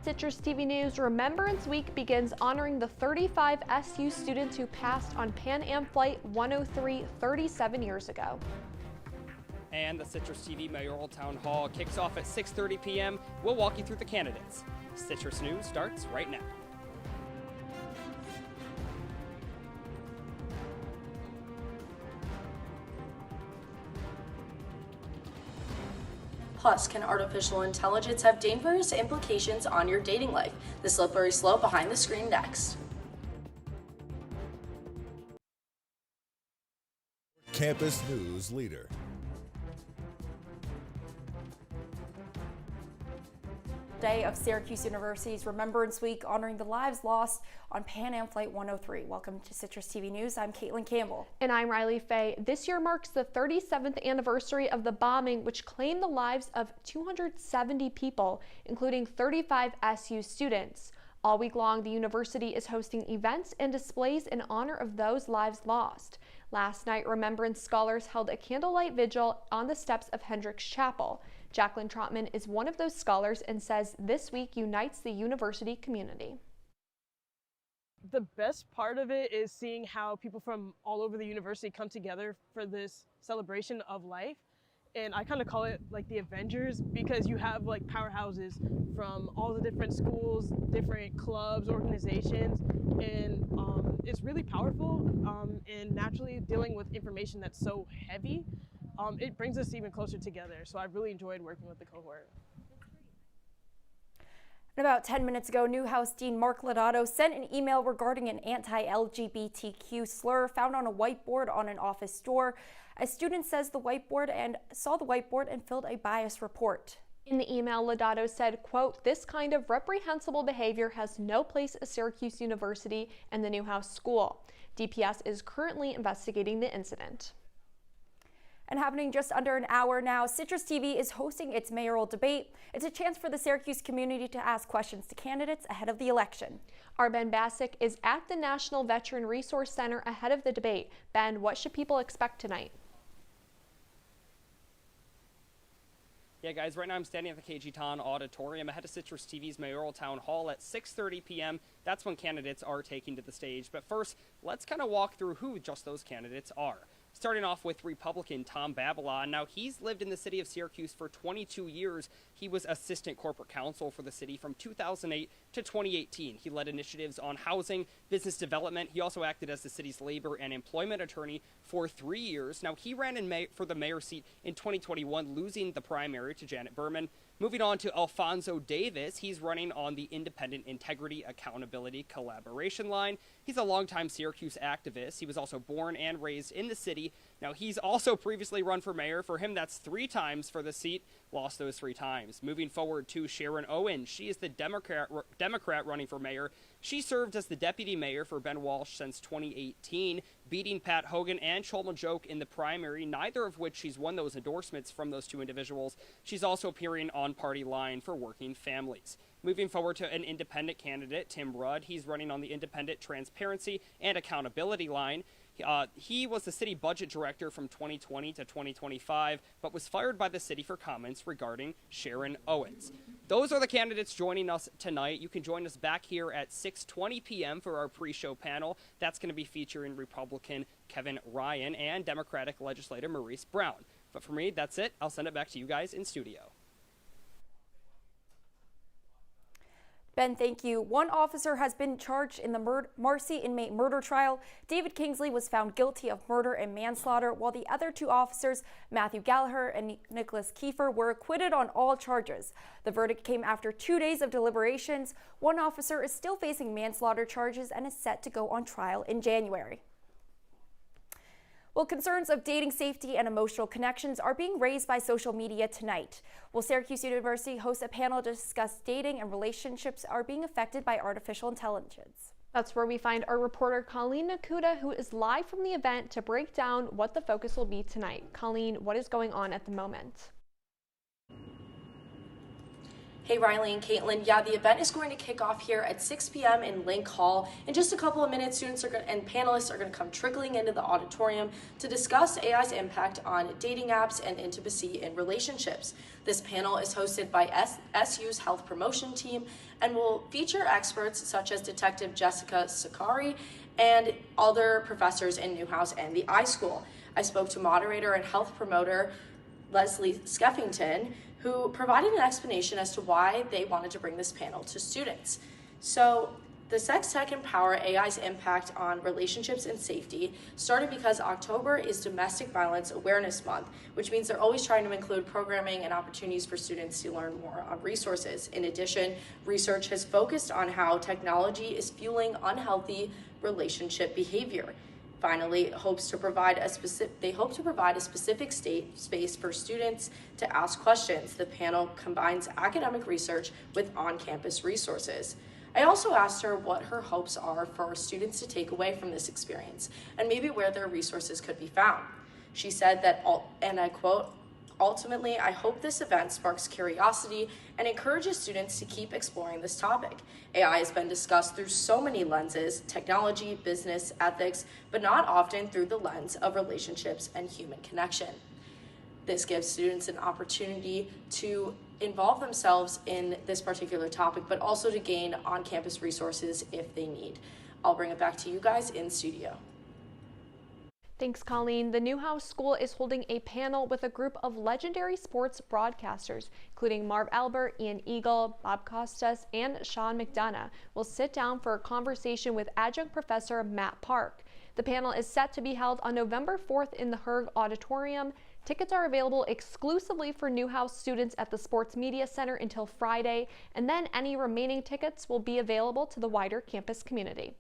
Citrus TV News, Remembrance Week begins honoring the 35 SU students who passed on Pan Am Flight 103 37 years ago. And the Citrus TV Mayoral Town Hall kicks off at 6:30 p.m. We'll walk you through the candidates. Citrus News starts right now. Plus, can artificial intelligence have dangerous implications on your dating life? The slippery slope behind the screen next. Campus News Leader. Day of Syracuse University's Remembrance Week, honoring the lives lost on Pan Am Flight 103. Welcome to Citrus TV News. I'm Kaitlin Campbell. And I'm Riley Faye. This year marks the 37th anniversary of the bombing, which claimed the lives of 270 people, including 35 SU students. All week long, the university is hosting events and displays in honor of those lives lost. Last night, Remembrance scholars held a candlelight vigil on the steps of Hendricks Chapel. Jacqueline Trotman is one of those scholars and says this week unites the university community. The best part of it is seeing how people from all over the university come together for this celebration of life. And I kind of call it like the Avengers, because you have like powerhouses from all the different schools, different clubs, organizations, and it's really powerful. And naturally, dealing with information that's so heavy, it brings us even closer together. So I've really enjoyed working with the cohort. And about 10 minutes ago, Newhouse Dean Mark Lodato sent an email regarding an anti-LGBTQ slur found on a whiteboard on an office door. A student saw the whiteboard and filled a bias report. In the email, Lodato said, quote, "This kind of reprehensible behavior has no place at Syracuse University and the Newhouse School. DPS is currently investigating the incident." And happening just under an hour now, Citrus TV is hosting its mayoral debate. It's a chance for the Syracuse community to ask questions to candidates ahead of the election. Our Ben Bassick is at the National Veteran Resource Center ahead of the debate. Ben, what should people expect tonight? Yeah, guys, right now I'm standing at the KG Ton Auditorium ahead of Citrus TV's Mayoral Town Hall at 6:30 p.m. That's when candidates are taking to the stage. But first, let's kind of walk through who just those candidates are. Starting off with Republican Tom Babylon. Now, he's lived in the city of Syracuse for 22 years. He was assistant corporate counsel for the city from 2008 to 2018. He led initiatives on housing, business development. He also acted as the city's labor and employment attorney for 3 years. Now, he ran for the mayor seat in 2021, losing the primary to Janet Berman. Moving on to Alfonso Davis, he's running on the Independent Integrity, Accountability, Collaboration line. He's a longtime Syracuse activist. He was also born and raised in the city. Now, he's also previously run for mayor. For him, that's 3 times for the seat, lost those 3 times. Moving forward to Sharon Owen. She is the Democrat running for mayor. She served as the deputy mayor for Ben Walsh since 2018, beating Pat Hogan and Cholma Joke in the primary, neither of which she's won those endorsements from those 2 individuals. She's also appearing on party line for working families. Moving forward to an independent candidate, Tim Rudd. He's running on the Independent Transparency and Accountability line. He was the city budget director from 2020 to 2025, but was fired by the city for comments regarding Sharon Owens. Those are the candidates joining us tonight. You can join us back here at 6:20 p.m. for our pre-show panel. That's going to be featuring Republican Kevin Ryan and Democratic legislator Maurice Brown. But for me, that's it. I'll send it back to you guys in studio. Ben, thank you. 1 officer has been charged in the Marcy inmate murder trial. David Kingsley was found guilty of murder and manslaughter, while the other 2 officers, Matthew Gallagher and Nicholas Kiefer, were acquitted on all charges. The verdict came after 2 days of deliberations. 1 officer is still facing manslaughter charges and is set to go on trial in January. Well, concerns of dating safety and emotional connections are being raised by social media tonight. Will Syracuse University host a panel to discuss dating and relationships are being affected by artificial intelligence? That's where we find our reporter Colleen Nakuda, who is live from the event to break down what the focus will be tonight. Colleen, what is going on at the moment? Hey Riley and Kaitlin, yeah, the event is going to kick off here at 6 p.m. in Link Hall. In just a couple of minutes, students and panelists are going to come trickling into the auditorium to discuss AI's impact on dating apps and intimacy in relationships. This panel is hosted by SU's health promotion team and will feature experts such as Detective Jessica Sakari and other professors in Newhouse and the iSchool. I spoke to moderator and health promoter Leslie Skeffington, who provided an explanation as to why they wanted to bring this panel to students. So the Sex Tech Empower AI's impact on relationships and safety started because October is Domestic Violence Awareness Month, which means they're always trying to include programming and opportunities for students to learn more on resources. In addition, research has focused on how technology is fueling unhealthy relationship behavior. Finally, they hope to provide a specific space for students to ask questions. The panel combines academic research with on-campus resources. I also asked her what her hopes are for students to take away from this experience and maybe where their resources could be found. She said that, and I quote, "Ultimately, I hope this event sparks curiosity and encourages students to keep exploring this topic. AI has been discussed through so many lenses: technology, business, ethics, but not often through the lens of relationships and human connection. This gives students an opportunity to involve themselves in this particular topic, but also to gain on-campus resources if they need." I'll bring it back to you guys in studio. Thanks, Colleen. The Newhouse School is holding a panel with a group of legendary sports broadcasters, including Marv Albert, Ian Eagle, Bob Costas, and Sean McDonough. Will sit down for a conversation with adjunct professor Matt Park. The panel is set to be held on November 4th in the Herg Auditorium. Tickets are available exclusively for Newhouse students at the Sports Media Center until Friday, and then any remaining tickets will be available to the wider campus community.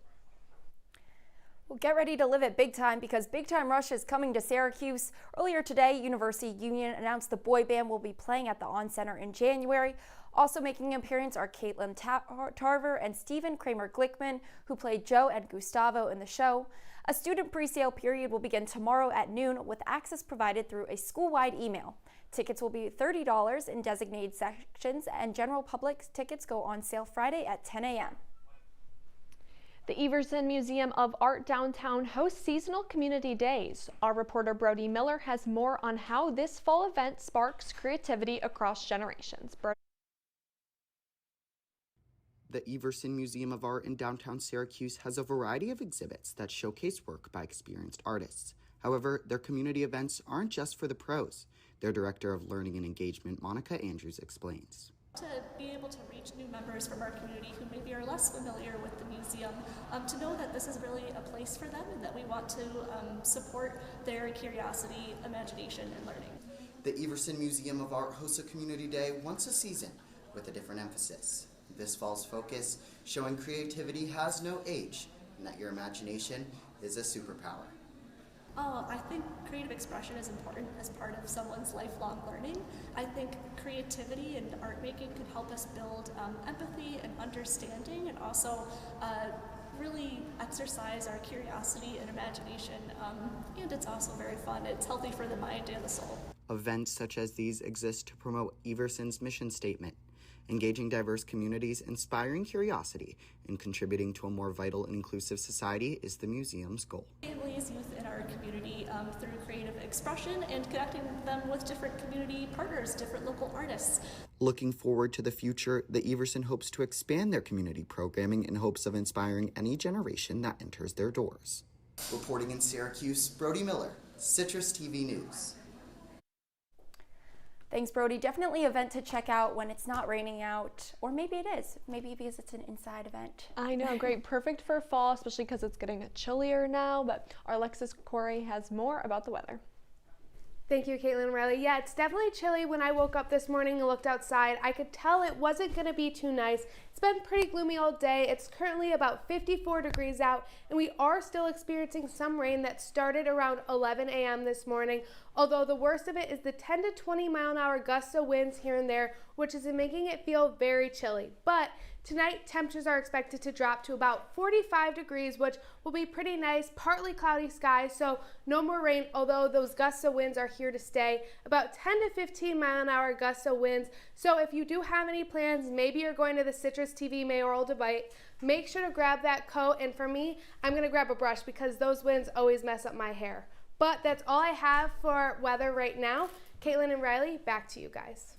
Well, get ready to live it big time because Big Time Rush is coming to Syracuse. Earlier today, University Union announced the boy band will be playing at the On Center in January. Also making an appearance are Caitlin Tarver and Stephen Kramer-Glickman, who played Joe and Gustavo in the show. A student pre-sale period will begin tomorrow at noon with access provided through a school-wide email. Tickets will be $30 in designated sections, and general public tickets go on sale Friday at 10 a.m. The Everson Museum of Art downtown hosts seasonal community days. Our reporter Brody Miller has more on how this fall event sparks creativity across generations. The Everson Museum of Art in downtown Syracuse has a variety of exhibits that showcase work by experienced artists. However, their community events aren't just for the pros. Their Director of Learning and Engagement, Monica Andrews, explains. To be able to reach new members from our community who maybe are less familiar with the museum, to know that this is really a place for them and that we want to support their curiosity, imagination, and learning. The Everson Museum of Art hosts a community day once a season with a different emphasis. This fall's focus, showing creativity has no age and that your imagination is a superpower. I think creative expression is important as part of someone's lifelong learning. I think creativity and art making can help us build empathy and understanding, and also really exercise our curiosity and imagination. And it's also very fun. It's healthy for the mind and the soul. Events such as these exist to promote Everson's mission statement: engaging diverse communities, inspiring curiosity, and contributing to a more vital and inclusive society is the museum's goal. Families, youth in our community through creative expression and connecting them with different community partners, different local artists. Looking forward to the future, the Everson hopes to expand their community programming in hopes of inspiring any generation that enters their doors. Reporting in Syracuse, Brody Miller, CitrusTV News. Thanks, Brody. Definitely an event to check out when it's not raining out, or maybe it is. Maybe because it's an inside event. I know, great. Perfect for fall, especially because it's getting chillier now. But our Alexis Korrie has more about the weather. Thank you, Kaitlin and Riley. Yeah, it's definitely chilly. When I woke up this morning and looked outside, I could tell it wasn't going to be too nice. It's been pretty gloomy all day. It's currently about 54 degrees out, and we are still experiencing some rain that started around 11 a.m. this morning although the worst of it is the 10 to 20 mile an hour gusts of winds here and there, which is making it feel very chilly. But tonight, temperatures are expected to drop to about 45 degrees, which will be pretty nice. Partly cloudy skies, so no more rain, although those gusts of winds are here to stay. About 10 to 15 mile an hour gusts of winds. So if you do have any plans, maybe you're going to the CitrusTV mayoral debate, make sure to grab that coat. And for me, I'm going to grab a brush because those winds always mess up my hair. But that's all I have for weather right now. Kaitlin and Riley, back to you guys.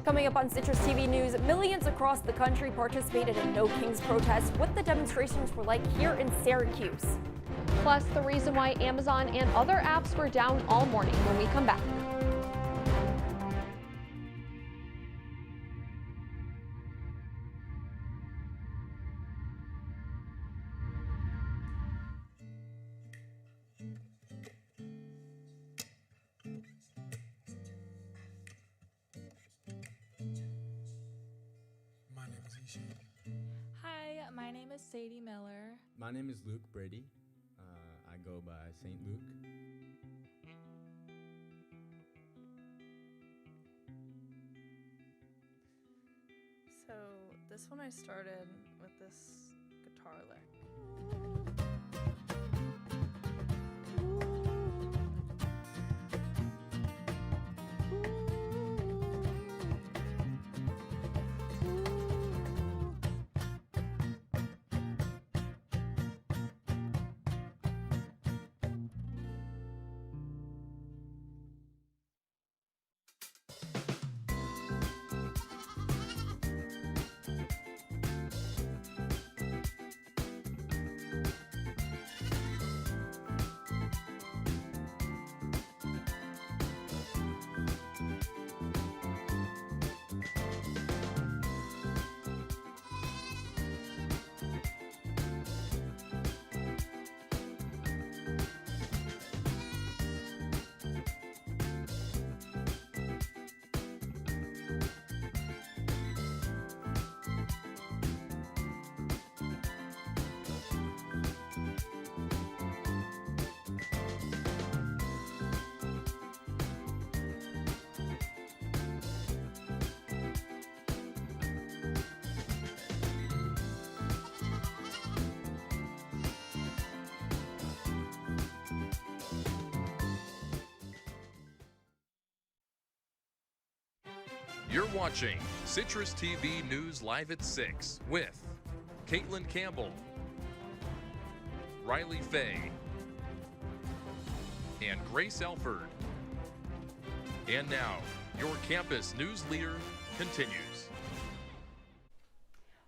Coming up on Citrus TV News, millions across the country participated in No Kings protests. What the demonstrations were like here in Syracuse. Plus, the reason why Amazon and other apps were down all morning when we come back. Hi, my name is Sadie Miller. My name is Luke Brady. I go by St. Luke. So this one I started with this guitar lick. You're watching Citrus TV News Live at 6 with Kaitlin Campbell, Riley Fay, and Grace Elford. And now, your campus news leader continues.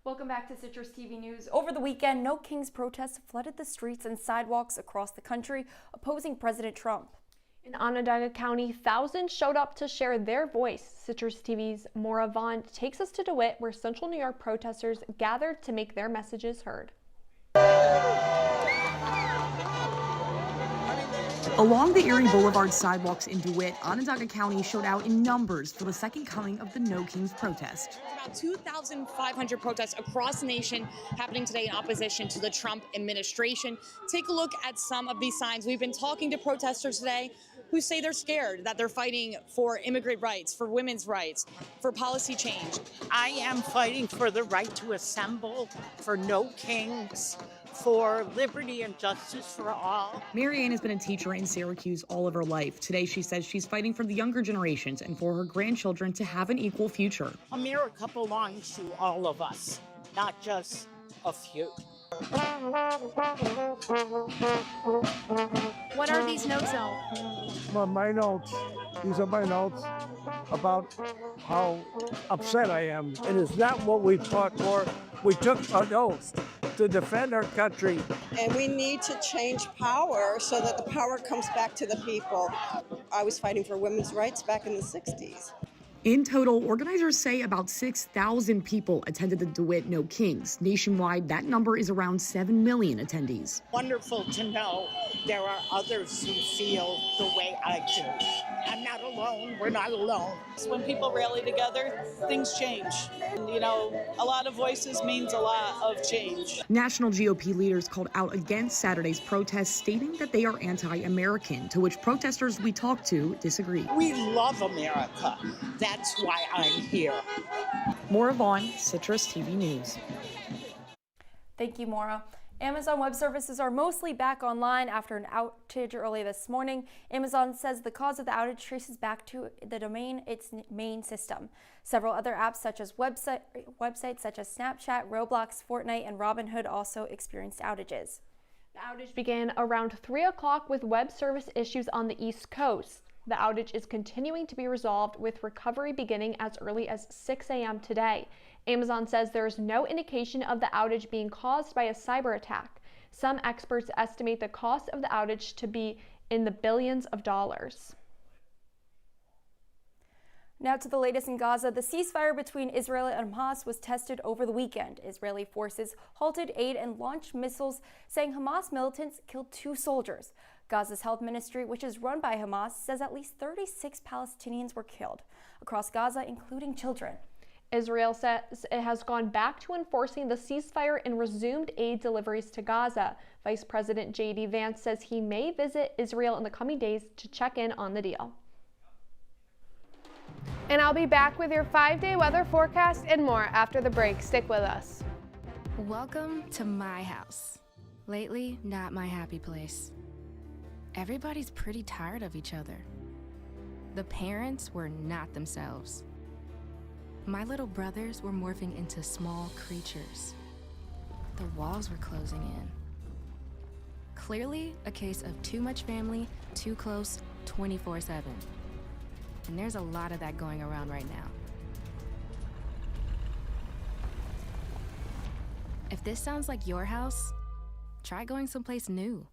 Welcome back to Citrus TV News. Over the weekend, No Kings protests flooded the streets and sidewalks across the country, opposing President Trump. In Onondaga County, thousands showed up to share their voice. Citrus TV's Maura Vaughn takes us to DeWitt, where Central New York protesters gathered to make their messages heard. Along the Erie Boulevard sidewalks in DeWitt, Onondaga County showed out in numbers for the second coming of the No Kings protest. About 2,500 protests across the nation happening today in opposition to the Trump administration. Take a look at some of these signs. We've been talking to protesters today who say they're scared, that they're fighting for immigrant rights, for women's rights, for policy change. I am fighting for the right to assemble, for no kings, for liberty and justice for all. Marianne has been a teacher in Syracuse all of her life. Today she says she's fighting for the younger generations and for her grandchildren to have an equal future. America belongs to all of us, not just a few. What are these notes of? My notes. These are my notes about how upset I am. It is not what we fought for. We took an oath to defend our country. And we need to change power so that the power comes back to the people. I was fighting for women's rights back in the 60s. In total, organizers say about 6,000 people attended the DeWitt No Kings. Nationwide, that number is around 7 million attendees. Wonderful to know there are others who feel the way I do. And I'm not alone. We're not alone. When people rally together, things change. And, you know, a lot of voices means a lot of change. National GOP leaders called out against Saturday's protests, stating that they are anti-American, to which protesters we talked to disagree. We love America. That's why I'm here. Maura Vaughn, Citrus TV News. Thank you, Maura. Amazon Web Services are mostly back online after an outage early this morning. Amazon says the cause of the outage traces back to the domain, its main system. Several other apps such as websites such as Snapchat, Roblox, Fortnite, and Robinhood also experienced outages. The outage began around 3 o'clock with web service issues on the East Coast. The outage is continuing to be resolved, with recovery beginning as early as 6 a.m. today. Amazon says there is no indication of the outage being caused by a cyber attack. Some experts estimate the cost of the outage to be in the billions of dollars. Now to the latest in Gaza. The ceasefire between Israel and Hamas was tested over the weekend. Israeli forces halted aid and launched missiles, saying Hamas militants killed 2 soldiers. Gaza's health ministry, which is run by Hamas, says at least 36 Palestinians were killed across Gaza, including children. Israel says it has gone back to enforcing the ceasefire and resumed aid deliveries to Gaza. Vice President J.D. Vance says he may visit Israel in the coming days to check in on the deal. And I'll be back with your 5-day weather forecast and more after the break. Stick with us. Welcome to my house. Lately, not my happy place. Everybody's pretty tired of each other. The parents were not themselves. My little brothers were morphing into small creatures. The walls were closing in. Clearly a case of too much family, too close, 24/7. And there's a lot of that going around right now. If this sounds like your house, try going someplace new.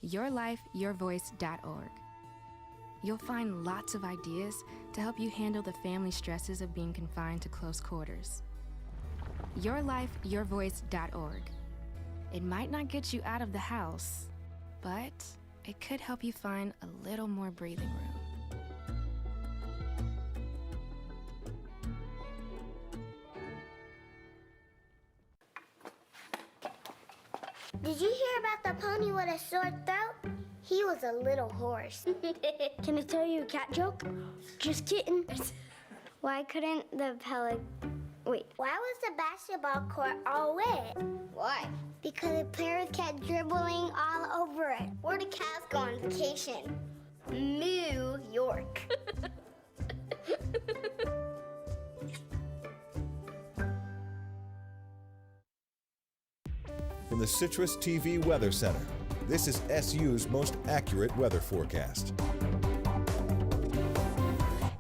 YourLifeYourVoice.org. You'll find lots of ideas to help you handle the family stresses of being confined to close quarters. YourLifeYourVoice.org. It might not get you out of the house, but it could help you find a little more breathing room. Did you hear about the pony with a sore throat? He was a little horse. Can I tell you a cat joke? Just kidding. Why couldn't the Why was the basketball court all wet? Why? Because the players kept dribbling all over it. Where did cats go on vacation? New York. From the Citrus TV Weather Center, this is SU's most accurate weather forecast.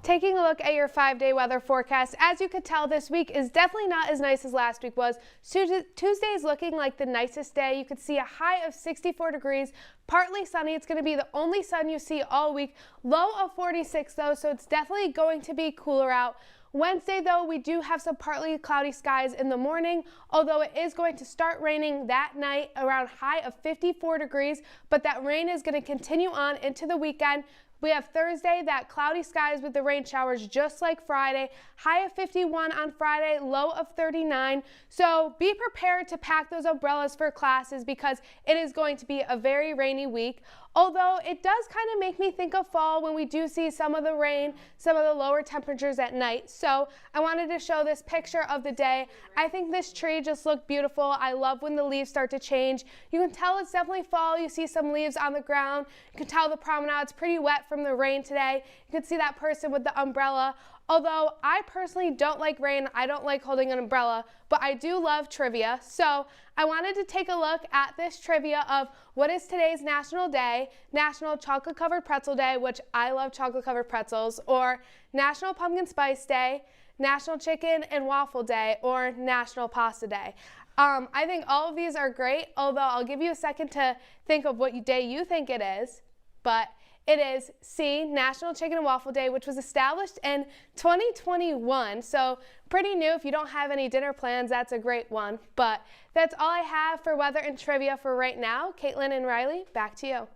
Taking a look at your 5-day weather forecast, as you could tell, this week is definitely not as nice as last week was. Tuesday is looking like the nicest day. You could see a high of 64 degrees, partly sunny. It's going to be the only sun you see all week. Low of 46 though, so it's definitely going to be cooler out. Wednesday, though, we do have some partly cloudy skies in the morning, although it is going to start raining that night around high of 54 degrees, but that rain is going to continue on into the weekend. We have Thursday, that cloudy skies with the rain showers just like Friday. High of 51 on Friday, low of 39. So be prepared to pack those umbrellas for classes because it is going to be a very rainy week. Although it does kind of make me think of fall when we do see some of the rain, some of the lower temperatures at night. So I wanted to show this picture of the day. I think this tree just looked beautiful. I love when the leaves start to change. You can tell it's definitely fall. You see some leaves on the ground. You can tell the promenade's pretty wet from the rain today. You can see that person with the umbrella. Although I personally don't like rain, I don't like holding an umbrella, but I do love trivia. So I wanted to take a look at this trivia of what is today's national day, National Chocolate Covered Pretzel Day, which I love chocolate covered pretzels, or National Pumpkin Spice Day, National Chicken and Waffle Day, or National Pasta Day. I think all of these are great, although I'll give you a second to think of what day you think it is, but it is C, National Chicken and Waffle Day, which was established in 2021. So pretty new. If you don't have any dinner plans, that's a great one. But that's all I have for weather and trivia for right now. Kaitlin and Riley, back to you.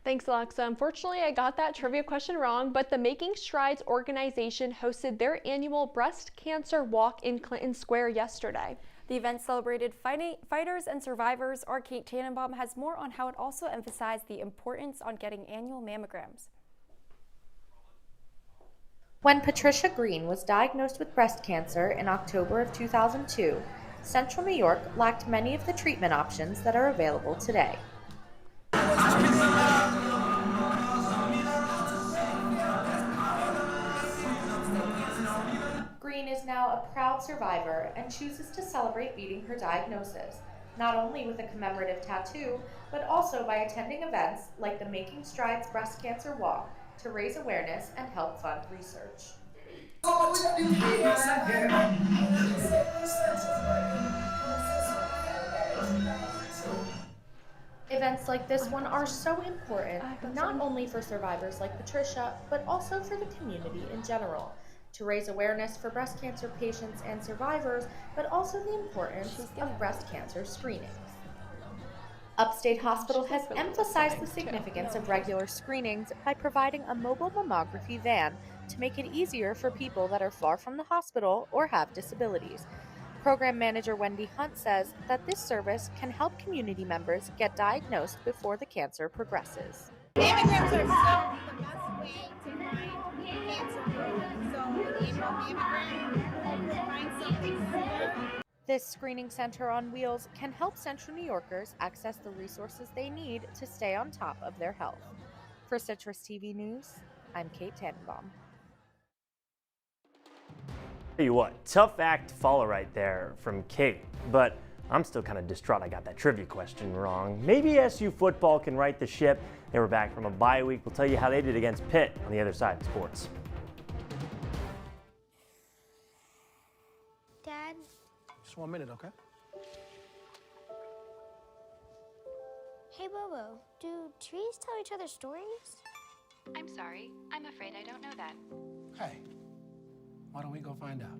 Thanks, Alexa. Unfortunately, I got that trivia question wrong, but the Making Strides organization hosted their annual breast cancer walk in Clinton Square yesterday. The event celebrated fighters and survivors. Our Kate Tannenbaum has more on how it also emphasized the importance on getting annual mammograms. When Patricia Green was diagnosed with breast cancer in October of 2002, Central New York lacked many of the treatment options that are available today. Green is now a proud survivor and chooses to celebrate beating her diagnosis, not only with a commemorative tattoo, but also by attending events like the Making Strides Breast Cancer Walk to raise awareness and help fund research. Events like this one are so important, not only for survivors like Patricia, but also for the community in general, to raise awareness for breast cancer patients and survivors, but also the importance of breast cancer screenings. Upstate Hospital has emphasized the significance of regular screenings by providing a mobile mammography van to make it easier for people that are far from the hospital or have disabilities. Program Manager Wendy Hunt says that this service can help community members get diagnosed before the cancer progresses. Mammograms are the best way to find cancer growth. So the annual mammogram will find something sooner. This screening center on wheels can help Central New Yorkers access the resources they need to stay on top of their health. For Citrus TV News, I'm Kate Tannenbaum. Tell you what, tough act to follow right there from Kate, but I'm still kind of distraught I got that trivia question wrong. Maybe SU football can right the ship. They were back from a bye week. We'll tell you how they did against Pitt on the other side of sports. Dad? Just 1 minute, okay? Hey, Bobo, do trees tell each other stories? I'm sorry. I'm afraid I don't know that. Hey, why don't we go find out?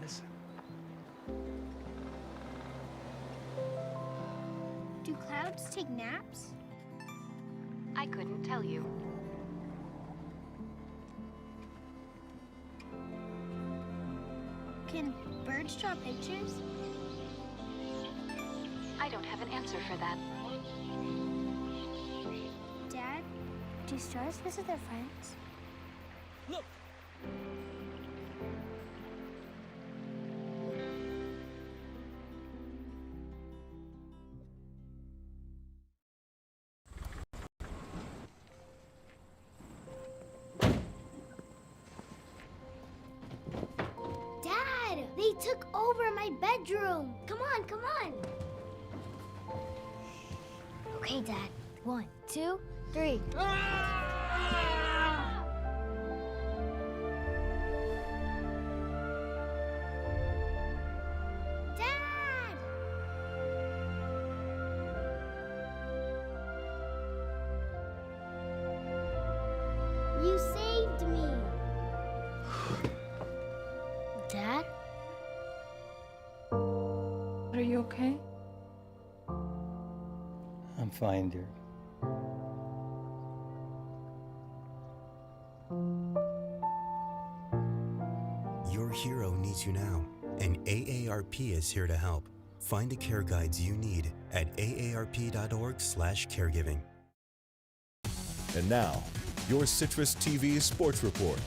Listen. Do clouds take naps? I couldn't tell you. Can birds draw pictures? I don't have an answer for that. Dad, do stars visit their friends? Look! Dad, they took over my bedroom. Come on, come on. Okay, Dad. 1, 2, 3. Dad! You saved me. Dad? Are you okay? I'm fine, dear. Your hero needs you now, and AARP is here to help. Find the care guides you need at aarp.org/caregiving. And now, your Citrus TV Sports Report.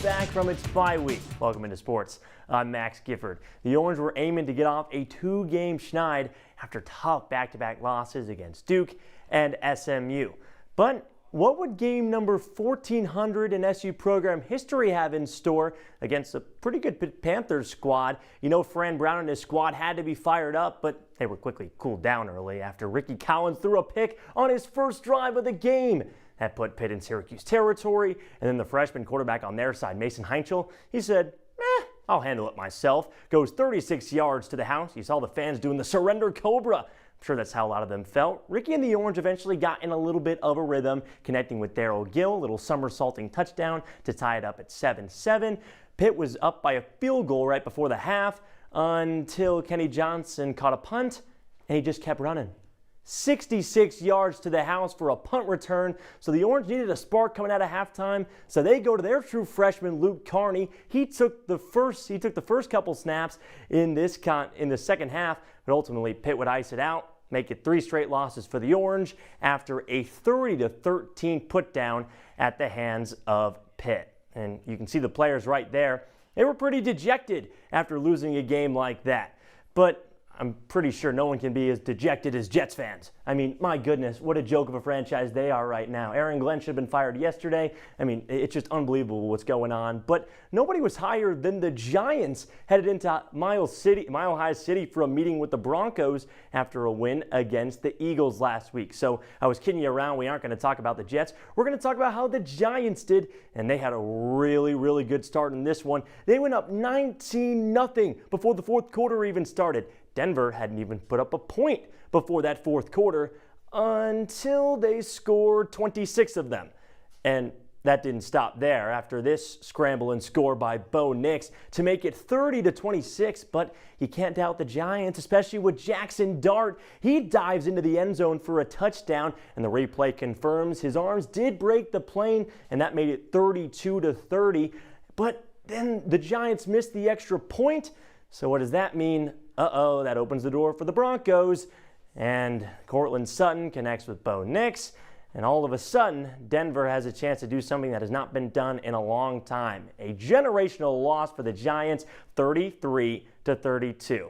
Back from its bye week. Welcome into sports. I'm Max Gifford. The Orange were aiming to get off a 2-game schneid after tough back-to-back losses against Duke and SMU. But what would game number 1400 in SU program history have in store against a pretty good Panthers squad? You know, Fran Brown and his squad had to be fired up, but they were quickly cooled down early after Ricky Collins threw a pick on his first drive of the game. That put Pitt in Syracuse territory, and then the freshman quarterback on their side, Mason Heinchel, he said, I'll handle it myself. Goes 36 yards to the house. You saw the fans doing the surrender cobra. I'm sure that's how a lot of them felt. Ricky and the Orange eventually got in a little bit of a rhythm, connecting with Darryl Gill, a little somersaulting touchdown to tie it up at 7-7. Pitt was up by a field goal right before the half until Kenny Johnson caught a punt, and he just kept running. 66 yards to the house for a punt return, so the Orange needed a spark coming out of halftime, so they go to their true freshman, Luke Carney. He took the first couple snaps in the second half, but ultimately Pitt would ice it out, make it 3 straight losses for the Orange after a 30-13 put down at the hands of Pitt. And you can see the players right there. They were pretty dejected after losing a game like that. But I'm pretty sure no one can be as dejected as Jets fans. I mean, my goodness, what a joke of a franchise they are right now. Aaron Glenn should have been fired yesterday. I mean, it's just unbelievable what's going on. But nobody was higher than the Giants headed into Mile High City for a meeting with the Broncos after a win against the Eagles last week. So I was kidding you around. We aren't going to talk about the Jets. We're going to talk about how the Giants did, and they had a really, really good start in this one. They went up 19-0 before the fourth quarter even started. Denver hadn't even put up a point before that fourth quarter until they scored 26 of them. And that didn't stop there after this scramble and score by Bo Nix to make it 30-26. But you can't doubt the Giants, especially with Jackson Dart. He dives into the end zone for a touchdown, and the replay confirms his arms did break the plane, and that made it 32-30. But then the Giants missed the extra point. So what does that mean? That opens the door for the Broncos, and Courtland Sutton connects with Bo Nix, and all of a sudden, Denver has a chance to do something that has not been done in a long time. A generational loss for the Giants, 33-32.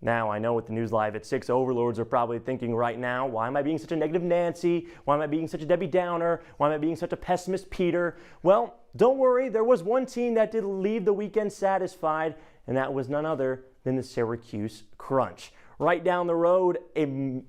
Now, I know with the News Live at 6 overlords are probably thinking right now, why am I being such a negative Nancy? Why am I being such a Debbie Downer? Why am I being such a pessimist Peter? Well, don't worry, there was one team that did leave the weekend satisfied, and that was none other than the Syracuse Crunch. Right down the road, a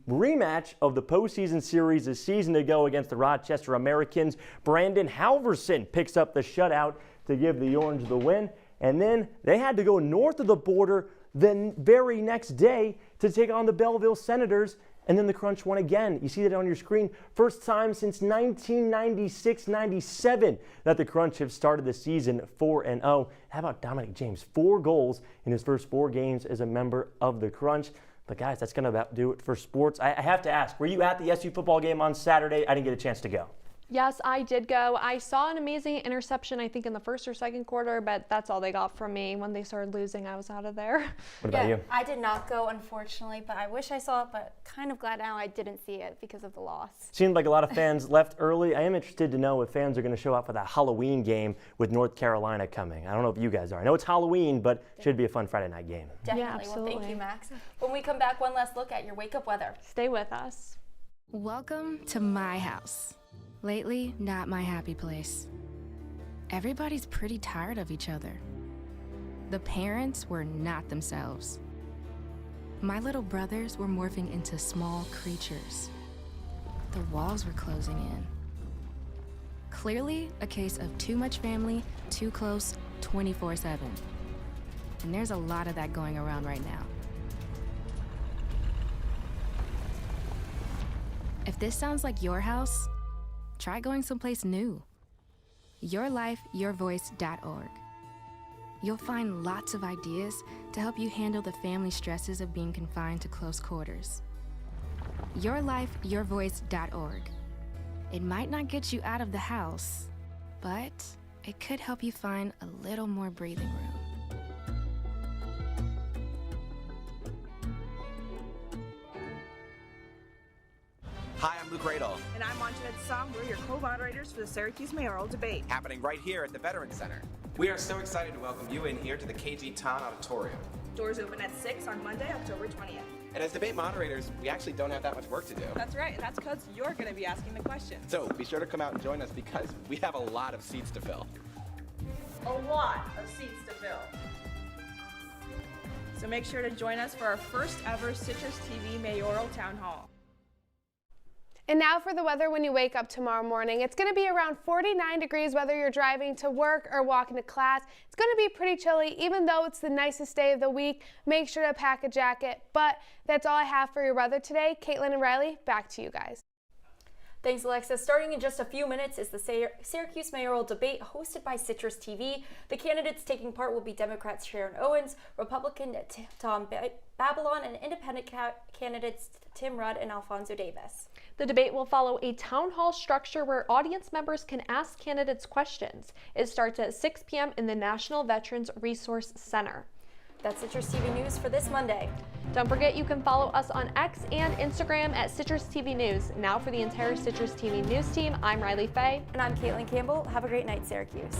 rematch of the postseason series a season ago against the Rochester Americans. Brandon Halverson picks up the shutout to give the Orange the win, and then they had to go north of the border the very next day to take on the Belleville Senators, and then the Crunch won again. You see that on your screen. First time since 1996-97 that the Crunch have started the season 4-0. How about Dominic James? 4 goals in his first 4 games as a member of the Crunch. But guys, that's going to about do it for sports. I have to ask, were you at the SU football game on Saturday? I didn't get a chance to go. Yes, I did go. I saw an amazing interception, I think, in the first or second quarter, but that's all they got from me. When they started losing, I was out of there. What about you? I did not go, unfortunately, but I wish I saw it, but kind of glad now I didn't see it because of the loss. Seemed like a lot of fans left early. I am interested to know if fans are going to show up for that Halloween game with North Carolina coming. I don't know if you guys are. I know it's Halloween, but it should be a fun Friday night game. Definitely. Yeah, absolutely. Well, thank you, Max. When we come back, one last look at your wake-up weather. Stay with us. Welcome to my house. Lately, not my happy place. Everybody's pretty tired of each other. The parents were not themselves. My little brothers were morphing into small creatures. The walls were closing in. Clearly, a case of too much family, too close, 24/7. And there's a lot of that going around right now. If this sounds like your house, try going someplace new. YourLifeYourVoice.org. You'll find lots of ideas to help you handle the family stresses of being confined to close quarters. YourLifeYourVoice.org. It might not get you out of the house, but it could help you find a little more breathing room. Hi, I'm Luke Radel. And I'm Anjanette Song. We're your co-moderators for the Syracuse mayoral debate. Happening right here at the Veterans Center. We are so excited to welcome you in here to the KG Town Auditorium. Doors open at 6 on Monday, October 20th. And as debate moderators, we actually don't have that much work to do. That's right, and that's because you're going to be asking the questions. So be sure to come out and join us because we have a lot of seats to fill. A lot of seats to fill. So make sure to join us for our first ever CitrusTV mayoral town hall. And now for the weather when you wake up tomorrow morning. It's going to be around 49 degrees whether you're driving to work or walking to class. It's going to be pretty chilly even though it's the nicest day of the week. Make sure to pack a jacket. But that's all I have for your weather today. Kaitlin and Riley, back to you guys. Thanks, Alexa. Starting in just a few minutes is the Syracuse mayoral debate hosted by CitrusTV. The candidates taking part will be Democrats Sharon Owens, Republican Tom Babylon, and Independent candidates Tim Rudd and Alfonso Davis. The debate will follow a town hall structure where audience members can ask candidates questions. It starts at 6 p.m. in the National Veterans Resource Center. That's CitrusTV News for this Monday. Don't forget you can follow us on X and Instagram at CitrusTV News. Now for the entire CitrusTV News team, I'm Riley Fay. And I'm Kaitlin Campbell. Have a great night, Syracuse.